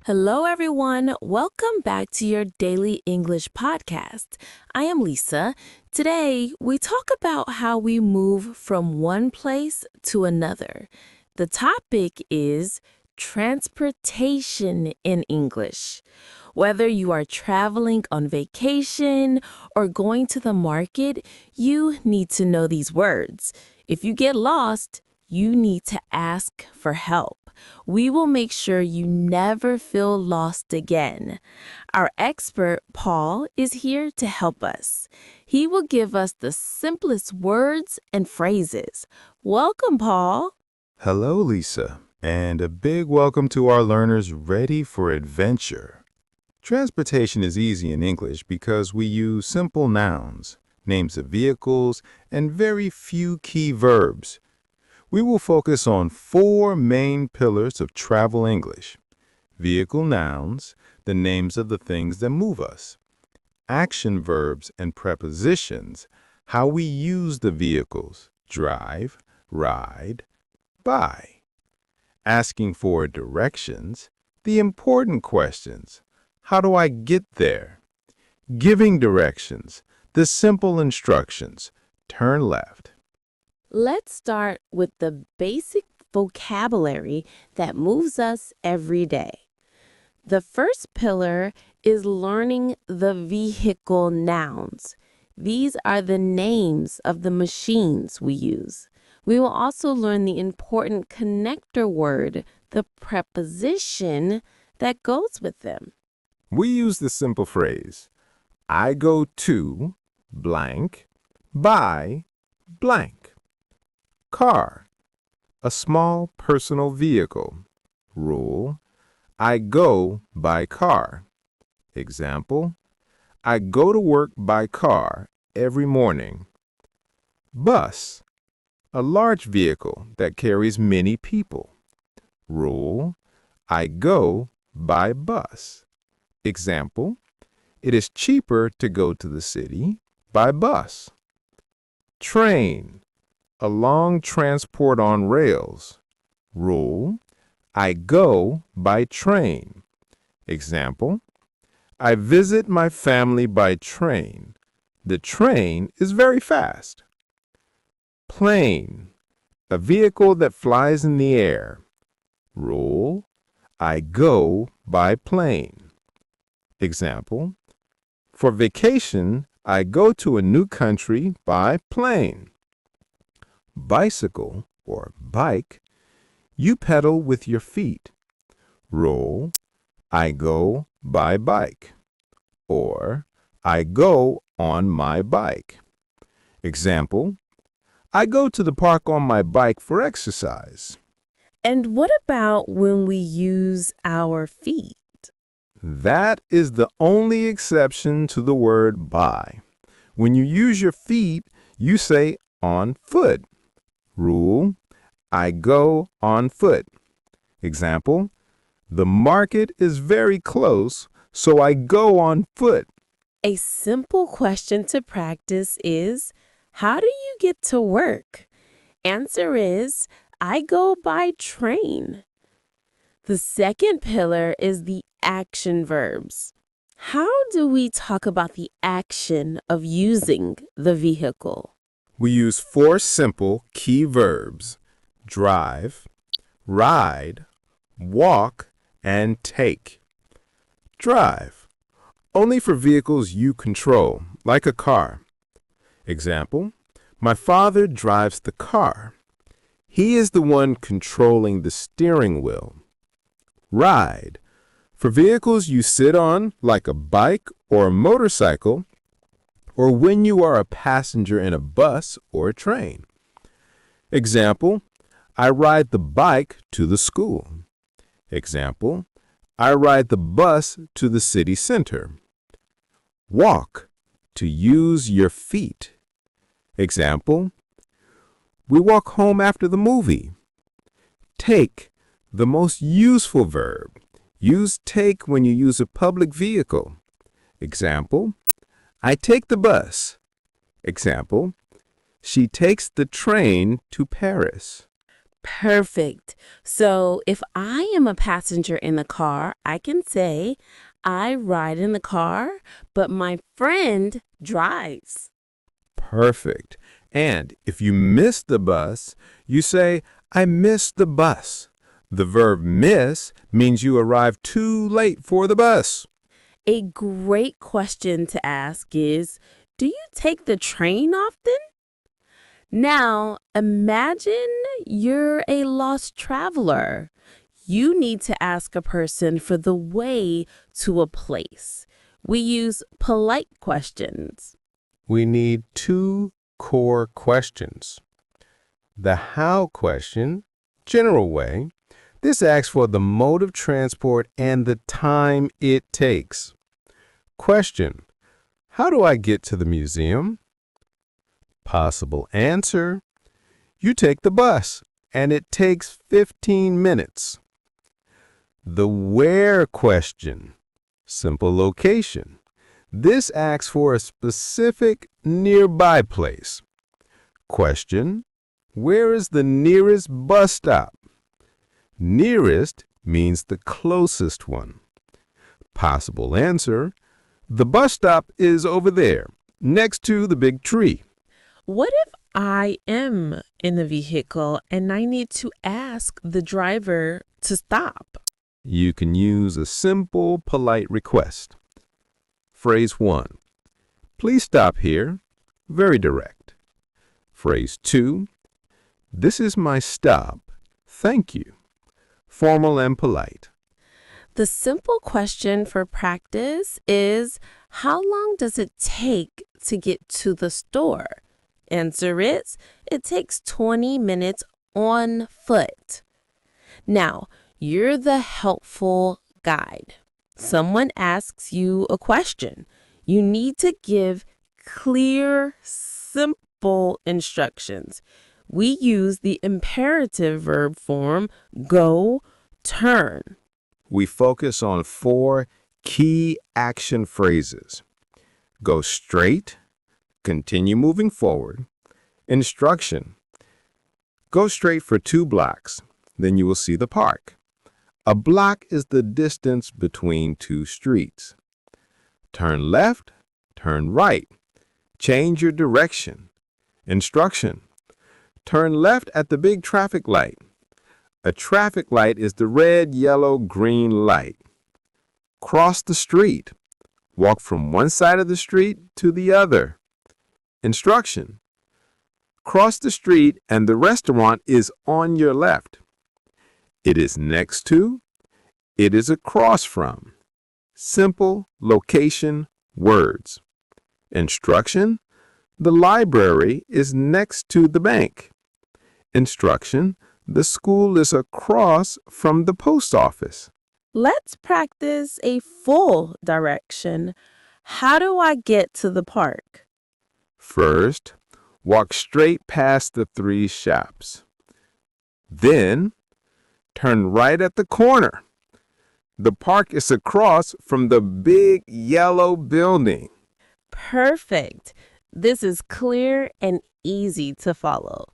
Hello, everyone. Welcome back to your daily English podcast. I am Lisa. Today, we talk about how we move from one place to another. The topic is transportation in English. Whether you are traveling on vacation or going to the market, you need to know these words. If you get lost, you need to ask for help. We will make sure you never feel lost again. Our expert, Paul, is here to help us. He will give us the simplest words and phrases. Welcome, Paul. Hello, Lisa, and a big welcome to our learners ready for adventure. Transportation is easy in English because we use simple nouns, names of vehicles, and very few key verbs. We will focus on four main pillars of travel English: vehicle nouns, the names of the things that move us; action verbs and prepositions, how we use the vehicles, drive, ride, buy; asking for directions, the important questions, how do I get there; giving directions, the simple instructions, turn left. Let's start with the basic vocabulary that moves us every day. The first pillar is learning the vehicle nouns. These are the names of the machines we use. We will also learn the important connector word, the preposition that goes with them. We use the simple phrase, I go to blank, buy blank. Car, a small personal vehicle. Rule, I go by car. Example, I go to work by car every morning. Bus, a large vehicle that carries many people. Rule, I go by bus. Example, it is cheaper to go to the city by bus. Train, a long transport on rails. Rule, I go by train. Example, I visit my family by train. The train is very fast. Plane, a vehicle that flies in the air. Rule, I go by plane. Example, for vacation, I go to a new country by plane. Bicycle or bike, you pedal with your feet. Rule, I go by bike. Or, I go on my bike. Example, I go to the park on my bike for exercise. And what about when we use our feet? That is the only exception to the word by. When you use your feet, you say on foot. Rule, I go on foot. Example, the market is very close, so I go on foot. A simple question to practice is, how do you get to work? Answer is, I go by train. The second pillar is the action verbs. How do we talk about the action of using the vehicle? We use four simple key verbs: drive, ride, walk, and take. Drive, only for vehicles you control, like a car. Example, my father drives the car. He is the one controlling the steering wheel. Ride, for vehicles you sit on, like a bike or a motorcycle, or when you are a passenger in a bus or a train. Example, I ride the bike to the school. Example, I ride the bus to the city center. Walk, to use your feet. Example, we walk home after the movie. Take, the most useful verb. Use take when you use a public vehicle. Example, I take the bus. Example, she takes the train to Paris. Perfect. So if I am a passenger in the car, I can say, I ride in the car, but my friend drives. Perfect. And if you miss the bus, you say, I missed the bus. The verb miss means you arrived too late for the bus. A great question to ask is, do you take the train often? Now, imagine you're a lost traveler. You need to ask a person for the way to a place. We use polite questions. We need two core questions. The how question, general way. This asks for the mode of transport and the time it takes. Question, how do I get to the museum? Possible answer, you take the bus and it takes 15 minutes. The where question, simple location. This asks for a specific nearby place. Question, where is the nearest bus stop? Nearest means the closest one. Possible answer, the bus stop is over there, next to the big tree. What if I am in the vehicle and I need to ask the driver to stop? You can use a simple, polite request. Phrase 1. Please stop here. Very direct. Phrase 2. This is my stop. Thank you. Formal and polite. The simple question for practice is, how long does it take to get to the store? Answer is, it takes 20 minutes on foot. Now, you're the helpful guide. Someone asks you a question. You need to give clear, simple instructions. We use the imperative verb form go, turn. We focus on 4 key action phrases. Go straight, continue moving forward. Instruction. Go straight for 2 blocks, then you will see the park. A block is the distance between 2 streets. Turn left, turn right. Change your direction. Instruction. Turn left at the big traffic light. A traffic light is the red, yellow, green light. Cross the street. Walk from one side of the street to the other. Instruction. Cross the street and the restaurant is on your left. It is next to. It is across from. Simple location words. Instruction. The library is next to the bank. Instruction. The school is across from the post office. Let's practice a full direction. How do I get to the park? First, walk straight past the 3 shops. Then, turn right at the corner. The park is across from the big yellow building. Perfect. This is clear and easy to follow.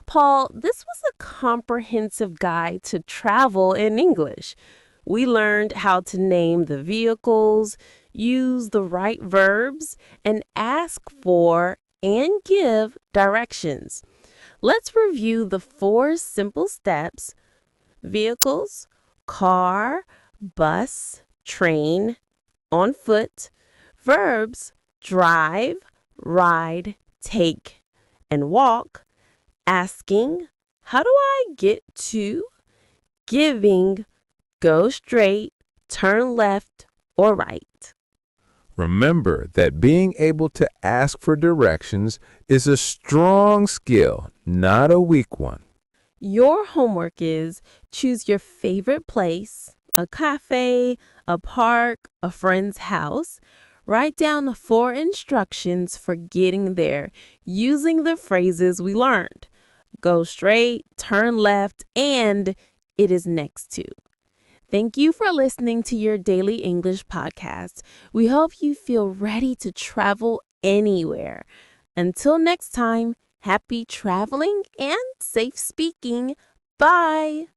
Paul, this was a comprehensive guide to travel in English. We learned how to name the vehicles, use the right verbs, and ask for and give directions. Let's review the 4 simple steps: vehicles, car, bus, train, on foot, verbs, drive, ride, take, and walk, asking, how do I get to, giving, go straight, turn left or right. Remember that being able to ask for directions is a strong skill, not a weak one. Your homework is choose your favorite place, a cafe, a park, a friend's house. Write down the 4 instructions for getting there using the phrases we learned. Go straight, turn left, and it is next to. Thank you for listening to your daily English podcast. We hope you feel ready to travel anywhere. Until next time, happy traveling and safe speaking. Bye!